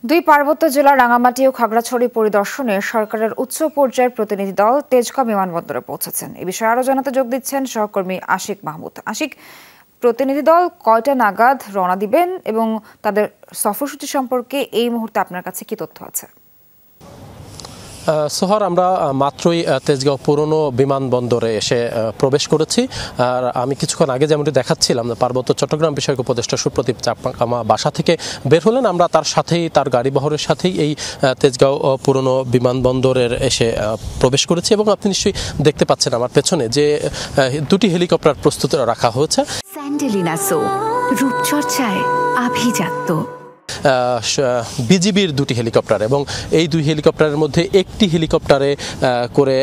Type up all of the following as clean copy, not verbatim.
দুই পার্বত্য জেলা রাঙামাটি ও খাগড়াছড়ি পরিদর্শনে সরকারের উচ্চ পর্যায়ের প্রতিনিধি দল তেজগাঁও বিমানবন্দরে পৌঁছেছেন। এ বিষয়ে আরো জানাতে যোগ দিচ্ছেন সহকর্মী আশিক মাহমুদ। আশিক, প্রতিনিধি দল কয়টা নাগাদ রওনা দিবেন এবং তাদের সফরসূচি সম্পর্কে এই মুহূর্তে আপনার কাছে কি তথ্য আছে? সোহর, আমরা মাত্রই তেজগাঁও পুরনো বিমানবন্দরে এসে প্রবেশ করেছি। আর আমি কিছুক্ষণ আগে যেমনটি দেখাচ্ছিলাম, পার্বত্য চট্টগ্রাম বিষয়ক উপদেষ্টা সুপ্রদীপ চাকমা বাসা থেকে বের হলেন। আমরা তার সাথেই, তার গাড়ি বহরের সাথেই এই তেজগাঁও পুরনো বিমানবন্দরের এসে প্রবেশ করেছি এবং আপনি নিশ্চয়ই দেখতে পাচ্ছেন আমার পেছনে যে দুটি হেলিকপ্টার প্রস্তুত রাখা হয়েছে। স্যান্ডেলিনা সো, রূপচর্চায় আভিজাত্য। বিজিবির দুটি হেলিকপ্টার এবং এই দুই হেলিকপ্টারের মধ্যে একটি হেলিকপ্টারে করে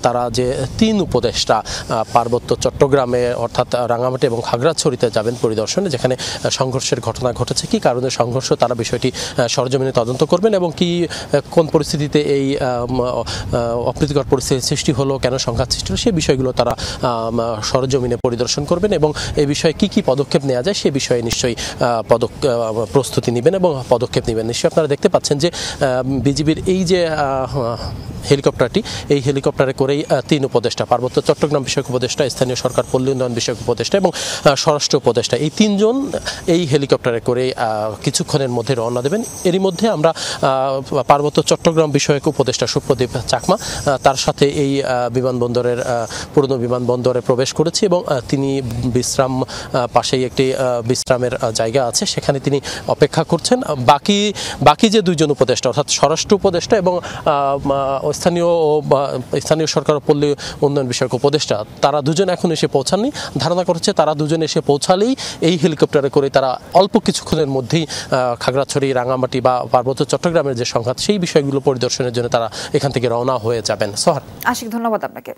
তারা যে তিন উপদেষ্টা পার্বত্য চট্টগ্রামে অর্থাৎ রাঙামাটি এবং খাগড়াছড়িতে যাবেন পরিদর্শনে, যেখানে সংঘর্ষের ঘটনা ঘটেছে, কি কারণে সংঘর্ষ তারা বিষয়টি সরজমিনে তদন্ত করবেন এবং কোন পরিস্থিতিতে এই অপ্রীতিকর পরিস্থিতির সৃষ্টি হলো, কেন সংঘাত সৃষ্টি হলো, সেই বিষয়গুলো তারা সরজমিনে পরিদর্শন করবেন এবং এই বিষয়ে কি পদক্ষেপ নেওয়া যায় সে বিষয়ে নিশ্চয়ই প্রস্তুতি নেবেন এবং পদক্ষেপ নেবেন। নিশ্চয়ই আপনারা দেখতে পাচ্ছেন যে বিজিবির এই যে হেলিকপ্টারটি, এই হেলিকপ্টারে করেই তিন উপদেষ্টা, পার্বত্য চট্টগ্রাম বিষয়ক উপদেষ্টা, স্থানীয় সরকার পল্লী উন্নয়ন বিষয়ক উপদেষ্টা এবং স্বরাষ্ট্র উপদেষ্টা, এই তিনজন এই হেলিকপ্টারে করে কিছুক্ষণের মধ্যে রওনা দেবেন। এরই মধ্যে আমরা পার্বত্য চট্টগ্রাম বিষয়ক উপদেষ্টা সুপ্রদীপ চাকমা তার সাথে এই বিমানবন্দরের পুরনো বিমানবন্দরে প্রবেশ করেছি এবং তিনি পাশেই একটি বিশ্রামের জায়গা আছে, সেখানে তিনি অপেক্ষা করছেন। বাকি যে দুইজন উপদেষ্টা অর্থাৎ স্বরাষ্ট্র উপদেষ্টা এবং স্থানীয় সরকার ও পল্লী উন্নয়ন বিষয়ক উপদেষ্টা, তারা দুজন এখন এসে পৌঁছাননি। ধারণা করছে তারা দুজন এসে পৌঁছালেই এই হেলিকপ্টারে করে তারা অল্প কিছুক্ষণের মধ্যেই খাগড়াছড়ি, রাঙামাটি বা পার্বত্য চট্টগ্রামের যে সংঘাত, সেই বিষয়গুলো পরিদর্শনের জন্য তারা এখান থেকে রওনা হয়ে যাবেন। সোহার, আশিক, ধন্যবাদ আপনাকে।